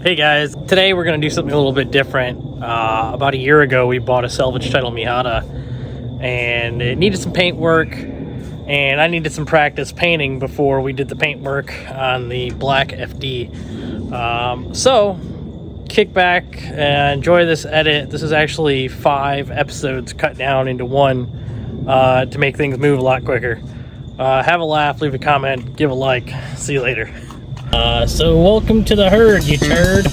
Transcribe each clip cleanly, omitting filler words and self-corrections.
Hey guys, today we're going to do something a little bit different. About a year ago we bought a salvage title Miata and it needed some paint work, and I needed some practice painting before we did the paint work on the black FD. So kick back and enjoy this edit. This is actually 5 episodes cut down into one to make things move a lot quicker. Have a laugh, leave a comment, give a like. See you later. So welcome to the herd, you turd.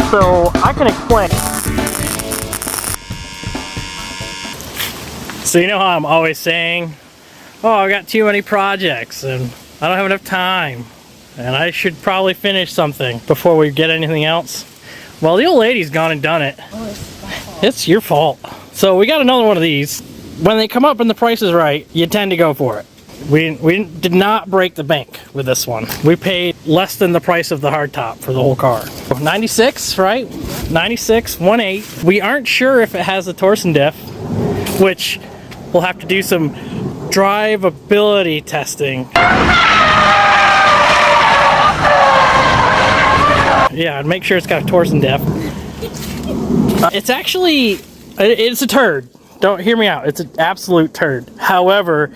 So I can explain. So you know how I'm always saying, oh, I got too many projects and I don't have enough time and I should probably finish something before we get anything else. Well, the old lady's gone and done it. Oh, it's my fault. It's your fault. So we got another one of these. When they come up and the price is right, you tend to go for it. We did not break the bank with this one. We paid less than the price of the hardtop for the whole car. 96, right? 96, 1.8. We aren't sure if it has the torsion diff, which we'll have to do some drivability testing. Yeah, and make sure it's got a torsion diff. It's actually, it's a turd. Don't hear me out. It's an absolute turd. However,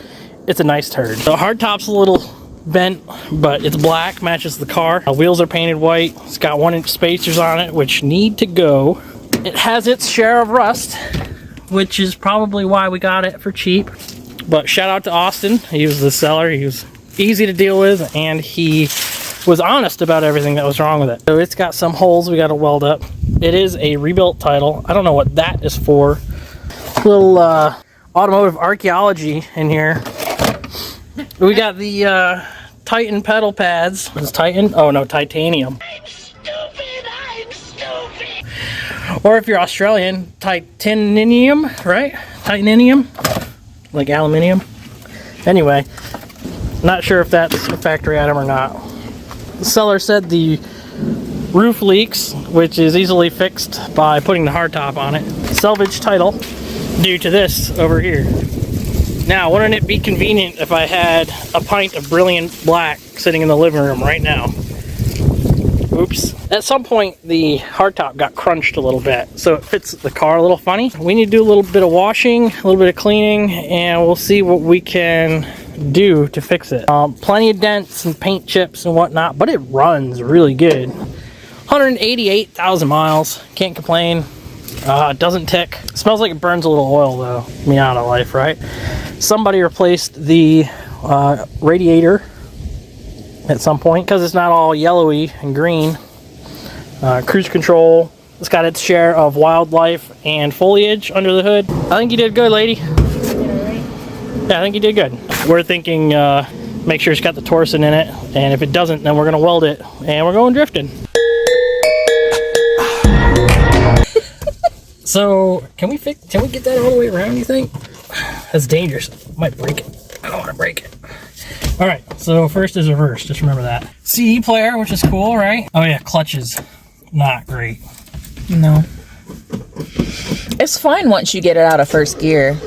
it's a nice turd. The hardtop's a little bent, but it's black, matches the car. The wheels are painted white. It's got 1-inch spacers on it, which need to go. It has its share of rust, which is probably why we got it for cheap. But shout out to Austin. He was the seller. He was easy to deal with, and he was honest about everything that was wrong with it. So it's got some holes we got to weld up. It is a rebuilt title. I don't know what that is for. Little automotive archaeology in here. We got the Titan pedal pads. Is Titan? Oh no, titanium. I'm stupid. Or if you're Australian, titanium, right? Titanium, like aluminium. Anyway, not sure if that's a factory item or not. The seller said the roof leaks, which is easily fixed by putting the hardtop on it. Salvage title due to this over here. Now, wouldn't it be convenient if I had a pint of brilliant black sitting in the living room right now? Oops. At some point, the hardtop got crunched a little bit, so it fits the car a little funny. We need to do a little bit of washing, a little bit of cleaning, and we'll see what we can do to fix it. Plenty of dents and paint chips and whatnot, but it runs really good. 188,000 miles, can't complain. Doesn't tick. Smells like it burns a little oil though. Miata life, right? Somebody replaced the radiator at some point because it's not all yellowy and green. Cruise control. It's got its share of wildlife and foliage under the hood. I think you did good, lady. Yeah, I think you did good. We're thinking make sure it's got the torsion in it, and if it doesn't, then we're gonna weld it and we're going drifting. So can we get that all the way around, you think? That's dangerous. Might break it. I don't want to break it. All right, so first is reverse, just remember that. CD player, which is cool, right? Oh yeah, clutches, not great. No. It's fine once you get it out of first gear.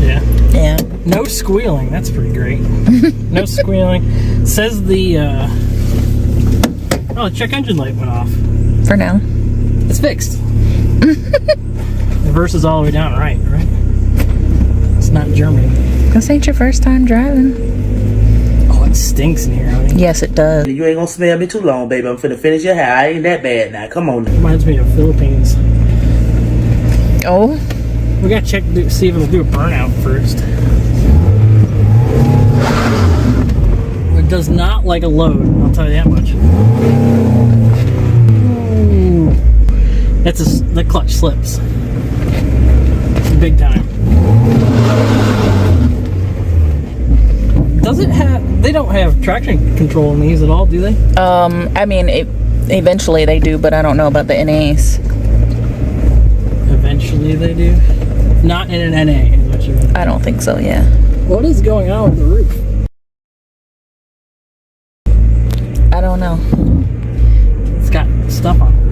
Yeah. Yeah. No squealing, that's pretty great. No squealing. Says the oh, the check engine light went off. For now. It's fixed. Reverse is all the way down right? It's not German. This ain't your first time driving. Oh, it stinks in here, honey. Yes, it does. You ain't gonna smell me too long, baby. I'm finna finish your hair. I ain't that bad now. Come on. Reminds me of Philippines. Oh? We gotta check to see if it'll do a burnout first. It does not like a load, I'll tell you that much. The clutch slips. Big time. Does it have, they don't have traction control in these at all, do they? I mean, eventually they do, but I don't know about the NAs. Eventually they do? Not in an NA, is what you mean? I don't think so, yeah. What is going on with the roof? I don't know. It's got stuff on it.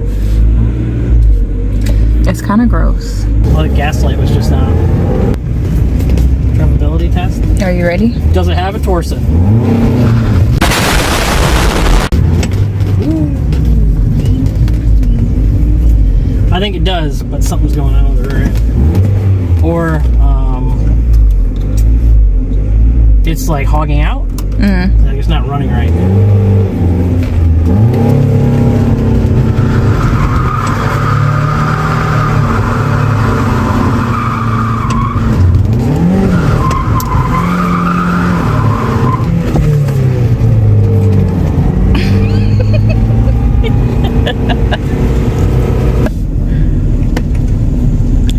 It's kind of gross. Well, the gas light was just on. Drivability test. Are you ready? Does it have a torso? I think it does, but something's going on with it, right? Or it's like hogging out. Like it's not running right.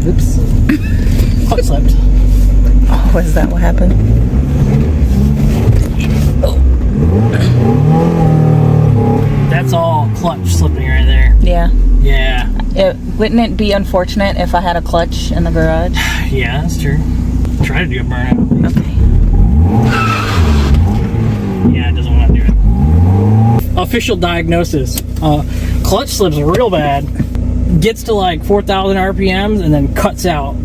Oops. Clutch slipped. Oh, is that what happened? That's all clutch slipping right there. Yeah. Yeah. Wouldn't it be unfortunate if I had a clutch in the garage? Yeah, that's true. Try to do a burnout. Okay. Yeah, it doesn't want to do it. Official diagnosis. Clutch slips real bad. Gets to like 4,000 RPMs and then cuts out.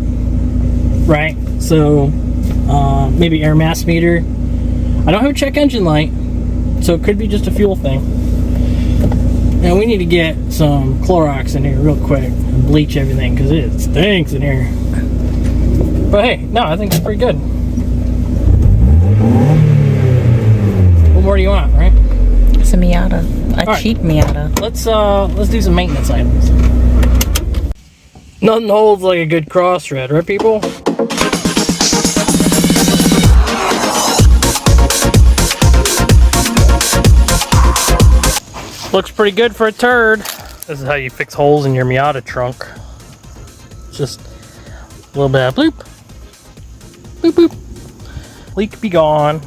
Right? So, maybe air mass meter. I don't have a check engine light, so it could be just a fuel thing. And we need to get some Clorox in here real quick and bleach everything because it stinks in here. But hey, no, I think it's pretty good. What more do you want, right? It's a Miata. A All right. cheap Miata. Let's do some maintenance items. Nothing holds like a good cross thread, right, people? Looks pretty good for a turd. This is how you fix holes in your Miata trunk. Just a little bit of bloop. Boop, boop. Leak be gone.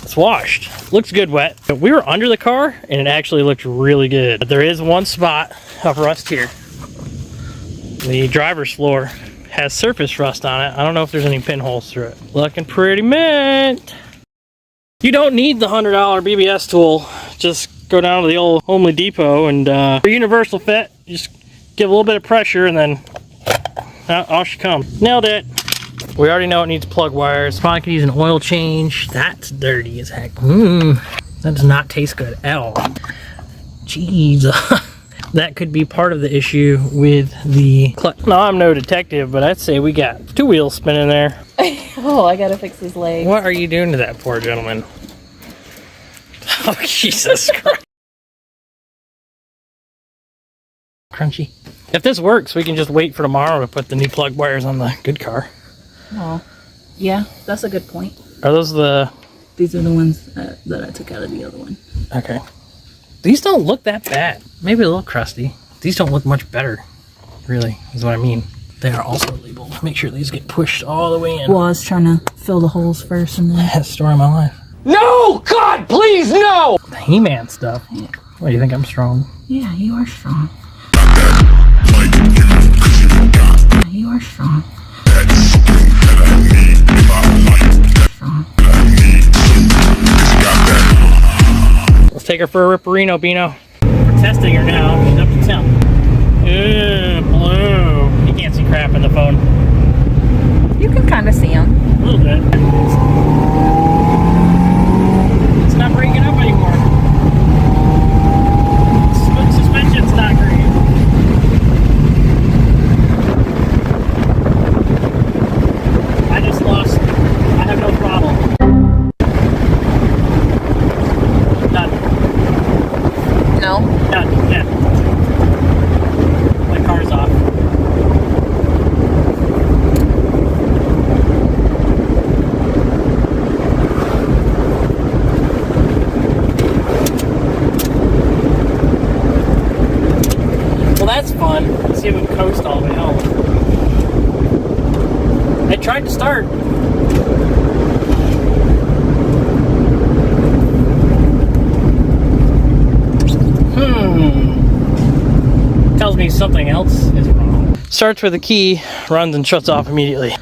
It's washed. Looks good wet. We were under the car and it actually looked really good. But there is one spot of rust here. The driver's floor has surface rust on it. I don't know if there's any pinholes through it. Looking pretty mint. You don't need the $100 BBS tool. Just go down to the old Home Depot and for universal fit, just give a little bit of pressure and then off she comes. Nailed it. We already know it needs plug wires. Probably could use an oil change. That's dirty as heck. That does not taste good at all. Jeez. That could be part of the issue with the clutch. No, I'm no detective, but I'd say we got two wheels spinning there. Oh, I gotta fix his leg. What are you doing to that poor gentleman? Oh, Jesus Christ. Crunchy. If this works, we can just wait for tomorrow to put the new plug wires on the good car. Oh, yeah, that's a good point. Are those the... These are the ones that I took out of the other one. Okay. These don't look that bad. Maybe a little crusty. These don't look much better, really, is what I mean. They are also labeled. Make sure these get pushed all the way in. Well, I was trying to fill the holes first and then... That's the story of my life. No! God, please, no! The He-Man stuff. What, do you think I'm strong? Yeah, you are strong. Yeah, you are strong. Let's take her for a ripperino, Bino. We're testing her now. She's up to temp. Ew, blue. You can't see crap in the phone. You can kind of see them. A little bit. It's not breaking up anymore. Suspension's not great. I just lost. I have no problem. Done. No? Done. Yeah. My car's off. Well, that's fun. Let's see if we can coast all the way home. I tried to start. Tells me something else is wrong. Starts with a key, runs and shuts off immediately.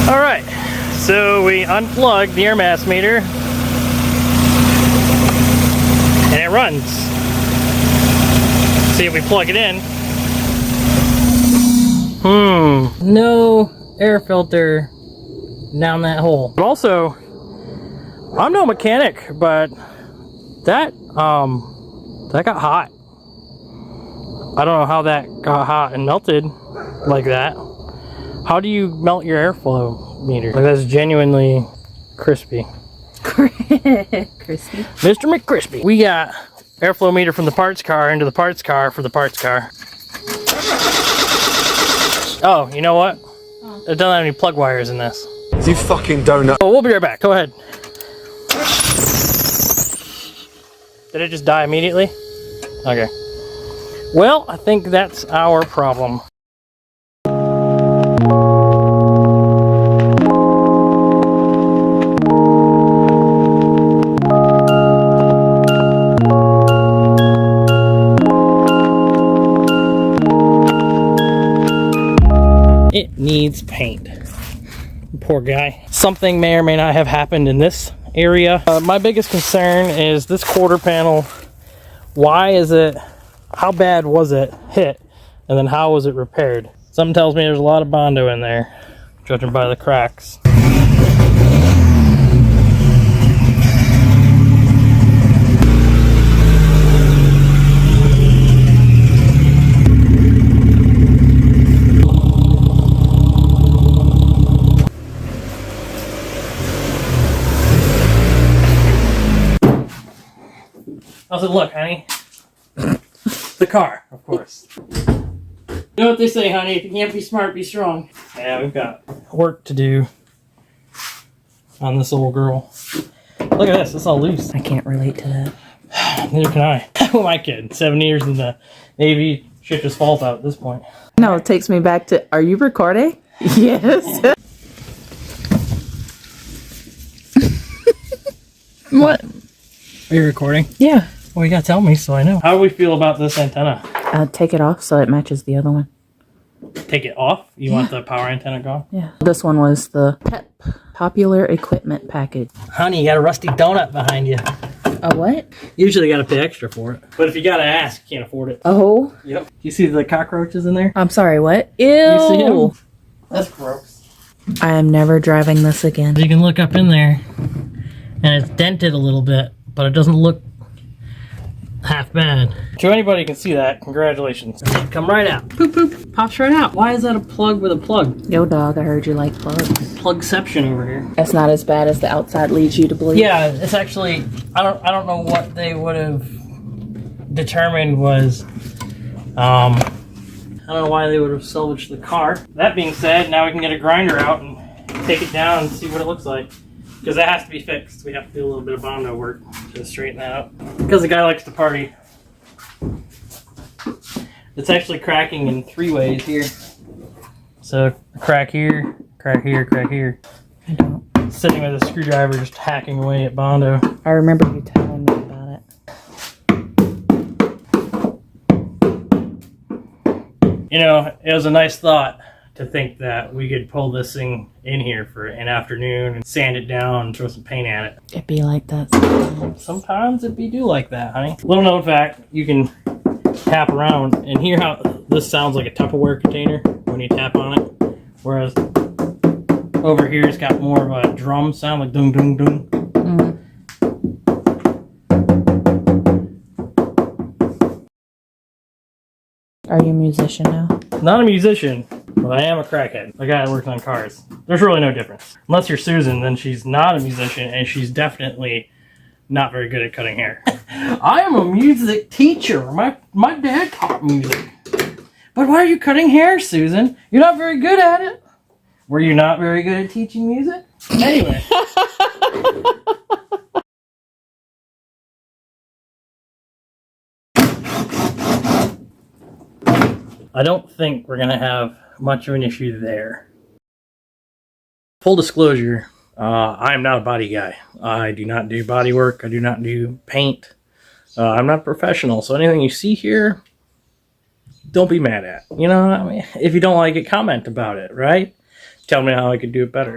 Alright, so unplug the air mass meter, and it runs. See if we plug it in. No air filter down that hole. But also, I'm no mechanic, but that got hot. I don't know how that got hot and melted like that. How do you melt your airflow meter? Like, that's genuinely crispy. Crispy. Mr. McCrispy. We got airflow meter from the parts car into the parts car for the parts car. Oh, you know what? It doesn't have any plug wires in this. You fucking donut. Oh, we'll be right back. Go ahead. Did it just die immediately? Okay. Well, I think that's our problem. It needs paint. Poor guy. Something may or may not have happened in this area. My biggest concern is this quarter panel. Why is it, how bad was it hit? And then how was it repaired? Something tells me there's a lot of Bondo in there, judging by the cracks. How's it look, honey? The car, of course. You know what they say, honey? If you can't be smart, be strong. Yeah, we've got work to do on this little girl. Look at this, it's all loose. I can't relate to that. Neither can I. Who am I kidding? 7 years in the Navy, shit just falls out at this point. No, it takes me back to, are you recording? Yes. What? Are you recording? Yeah. Well, you gotta tell me so I know. How do we feel about this antenna? Take it off so it matches the other one. Take it off? You want the power antenna gone? Yeah. This one was the PEP, Popular Equipment Package. Honey, you got a rusty donut behind you. A what? Usually you gotta pay extra for it. But if you gotta ask, you can't afford it. Oh? Yep. You see the cockroaches in there? I'm sorry, what? Ew! You see them? That's gross. I am never driving this again. You can look up in there, and it's dented a little bit, but it doesn't look half bad. To anybody who can see that, congratulations. Come right out. Poop poop. Pops right out. Why is that a plug with a plug? Yo, dog, I heard you like plugs. Plugception over here. That's not as bad as the outside leads you to believe. Yeah, it's actually, I don't know what they would have determined was, I don't know why they would have salvaged the car. That being said, now we can get a grinder out and take it down and see what it looks like. Because that has to be fixed. We have to do a little bit of Bondo work to straighten that up. Because the guy likes to party. It's actually cracking in 3 ways here. So, crack here, crack here, crack here. I don't. Sitting with a screwdriver just hacking away at Bondo. I remember you telling me about it. You know, it was a nice thought to think that we could pull this thing in here for an afternoon and sand it down and throw some paint at it. It'd be like that sometimes. Sometimes it be do like that, honey. Little known fact, you can tap around and hear how this sounds like a Tupperware container when you tap on it. Whereas over here it's got more of a drum sound, like dung dung dung. Are you a musician now? Not a musician, but I am a crackhead. A guy that works on cars. There's really no difference. Unless you're Susan, then she's not a musician, and she's definitely not very good at cutting hair. I am a music teacher. My dad taught music. But why are you cutting hair, Susan? You're not very good at it. Were you not very good at teaching music? Anyway. I don't think we're going to have much of an issue there. Full disclosure, I am not a body guy. I do not do body work. I do not do paint. I'm not a professional, so anything you see here, don't be mad at. You know, I mean, if you don't like it, comment about it, right? Tell me how I could do it better.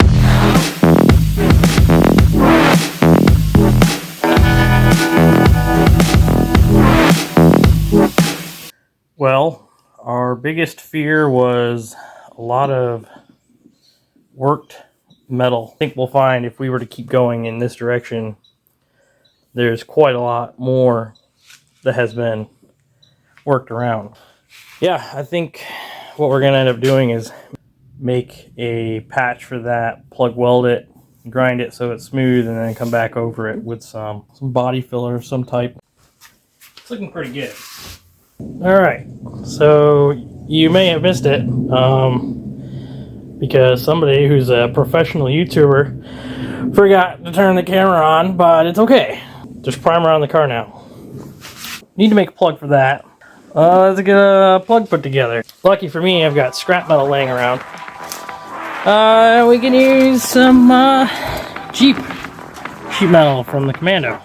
Well, our biggest fear was a lot of worked metal. I think we'll find if we were to keep going in this direction, there's quite a lot more that has been worked around. Yeah, I think what we're gonna end up doing is make a patch for that, plug weld it, grind it so it's smooth, and then come back over it with some body filler of some type. It's looking pretty good. Alright, so you may have missed it because somebody who's a professional YouTuber forgot to turn the camera on, but it's okay. There's primer on the car now. Need to make a plug for that. Let's get a plug put together. Lucky for me, I've got scrap metal laying around. We can use some cheap sheet metal from the Commando.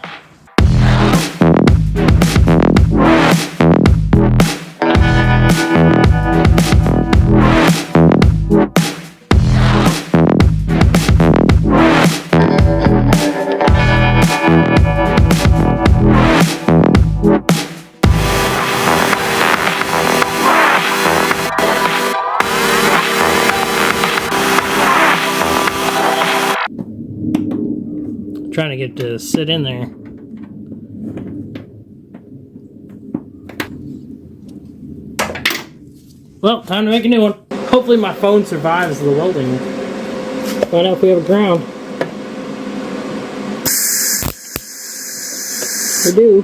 Trying to get to sit in there. Well, time to make a new one. Hopefully my phone survives the welding. Find out if we have a ground. We do.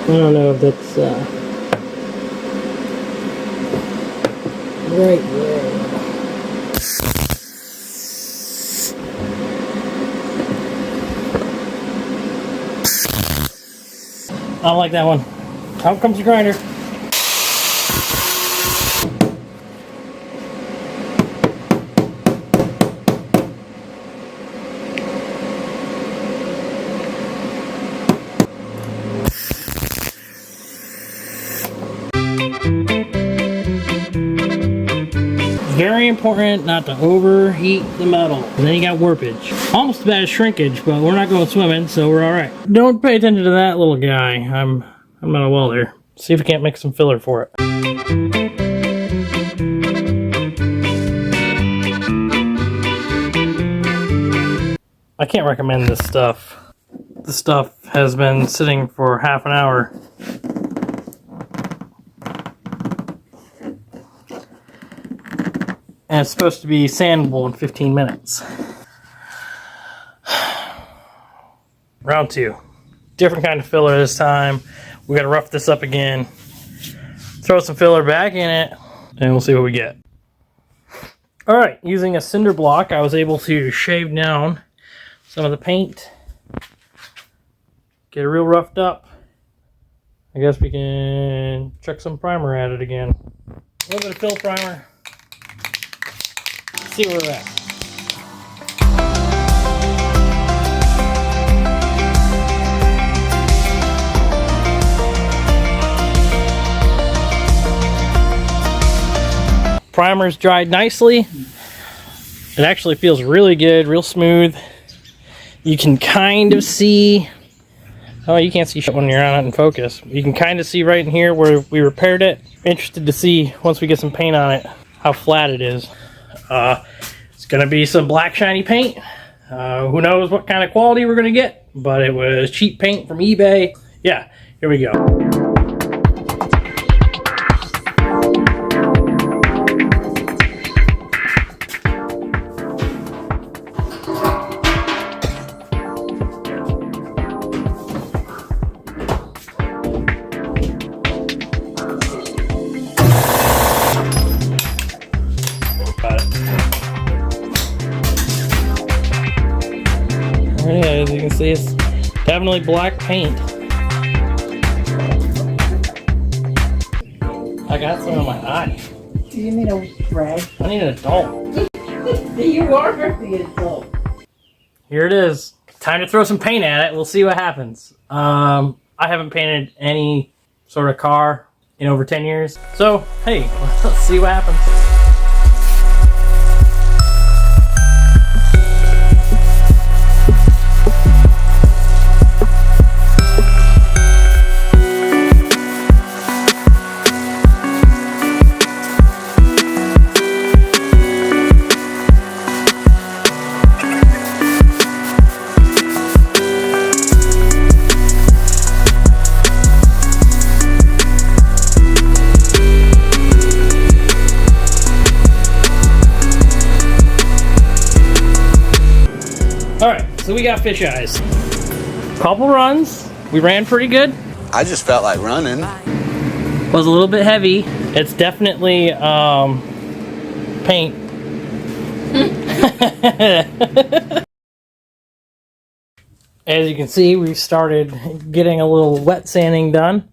I don't know if that's right there. I don't like that one. Out comes the grinder. Very important not to overheat the metal. Then you got warpage. Almost as bad as shrinkage, but we're not going swimming, so we're alright. Don't pay attention to that little guy. I'm not a welder. See if we can't make some filler for it. I can't recommend this stuff. This stuff has been sitting for half an hour. And it's supposed to be sandable in 15 minutes. Round 2. Different kind of filler this time. We gotta rough this up again. Throw some filler back in it, and we'll see what we get. Alright, using a cinder block, I was able to shave down some of the paint. Get it real roughed up. I guess we can chuck some primer at it again. A little bit of fill primer. See where we're at. Primer's dried nicely. It actually feels really good, real smooth. You can kind of see, oh, you can't see shit when you're on it in focus. You can kind of see right in here where we repaired it. Interested to see, once we get some paint on it, how flat it is. It's gonna be some black shiny paint. Who knows what kind of quality we're gonna get, but it was cheap paint from eBay. Yeah, here we go. Yeah, as you can see, it's definitely black paint. I got some in my eye. Do you need a rag? I need an adult. You are the adult. Here it is. Time to throw some paint at it. We'll see what happens. I haven't painted any sort of car in over 10 years. So, hey, let's see what happens. so we got fish eyes. Couple runs. We ran pretty good. I just felt like running. Was a little bit heavy. It's definitely paint. As you can see, we've started getting a little wet sanding done.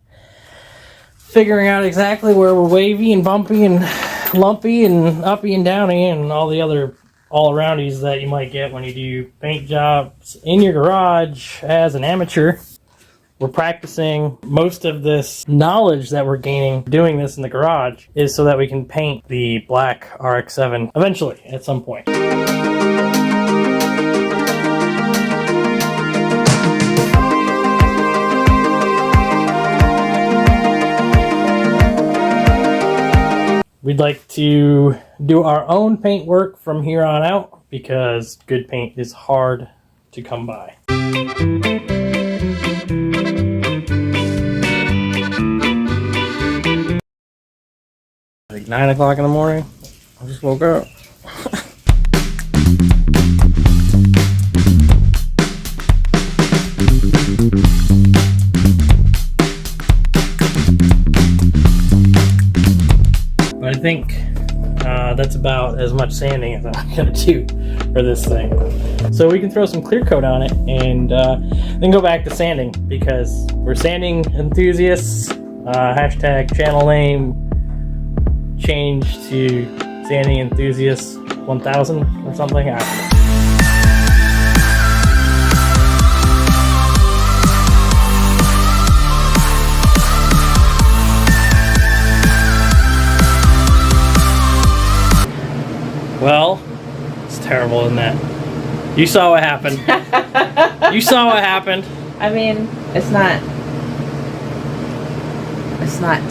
Figuring out exactly where we're wavy and bumpy and lumpy and uppy and downy and all the other all-aroundies that you might get when you do paint jobs in your garage as an amateur. We're practicing. Most of this knowledge that we're gaining doing this in the garage is so that we can paint the black RX-7 eventually at some point. We'd like to do our own paint work from here on out because good paint is hard to come by. Like 9 o'clock in the morning. I just woke up. But I think that's about as much sanding as I'm gonna do for this thing. So we can throw some clear coat on it and then go back to sanding because we're sanding enthusiasts. Hashtag channel name change to sanding enthusiasts 1000 or something. I don't know. Well, it's terrible, isn't that? You saw what happened. You saw what happened. I mean, it's not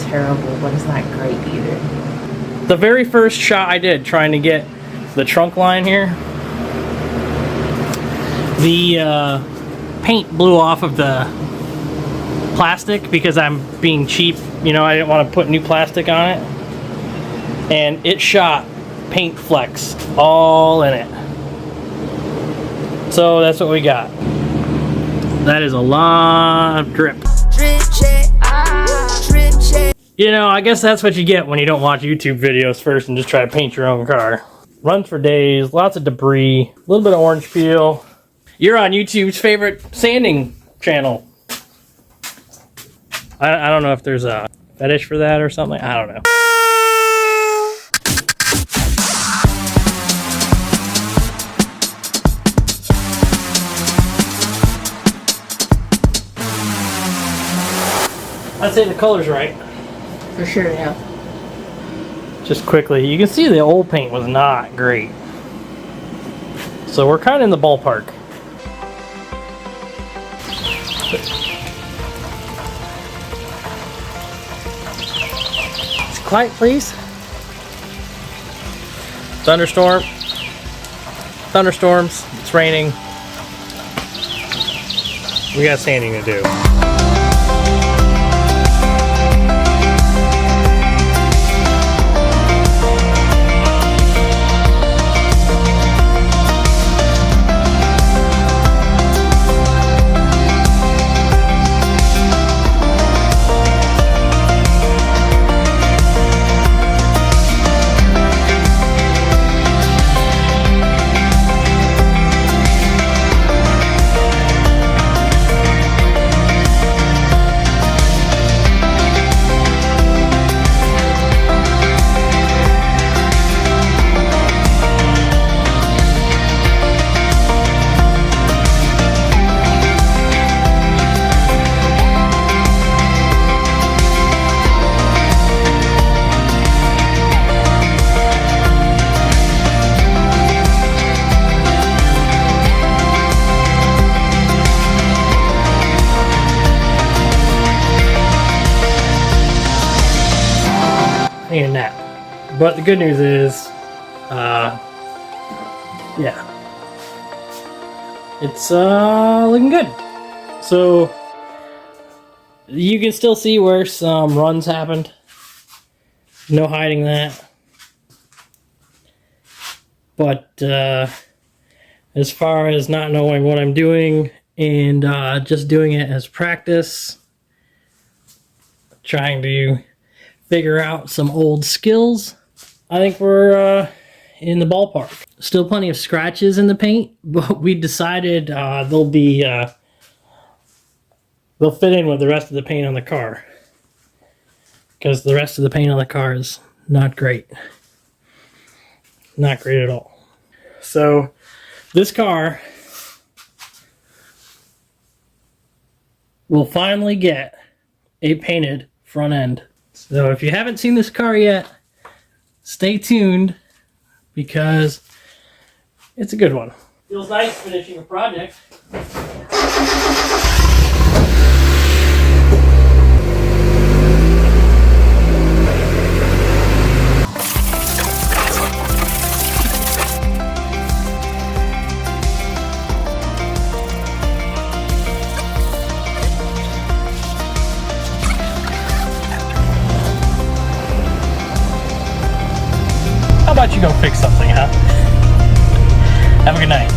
terrible, but it's not great either. The very first shot I did trying to get the trunk line here, the paint blew off of the plastic because I'm being cheap. You know, I didn't want to put new plastic on it. And it shot paint flecks all in it. So that's what we got. That is a lot of drip. Drip check. Drip check. You know, I guess that's what you get when you don't watch YouTube videos first and just try to paint your own car. Runs for days, lots of debris, a little bit of orange peel. You're on YouTube's favorite sanding channel. I don't know if there's a fetish for that or something. I don't know. I'd say the color's right. For sure, yeah. Just quickly, you can see the old paint was not great. So we're kind of in the ballpark. Quiet, please. Thunderstorms. It's raining. We got sanding to do. And that. But the good news is, yeah, it's looking good. So you can still see where some runs happened. No hiding that. But as far as not knowing what I'm doing and just doing it as practice, trying to figure out some old skills. I think we're in the ballpark. Still plenty of scratches in the paint, but we decided they'll fit in with the rest of the paint on the car, because the rest of the paint on the car is not great. Not great at all. So this car will finally get a painted front end. So if you haven't seen this car yet, stay tuned, because it's a good one. Feels nice finishing a project. How about you go fix something, huh? Have a good night.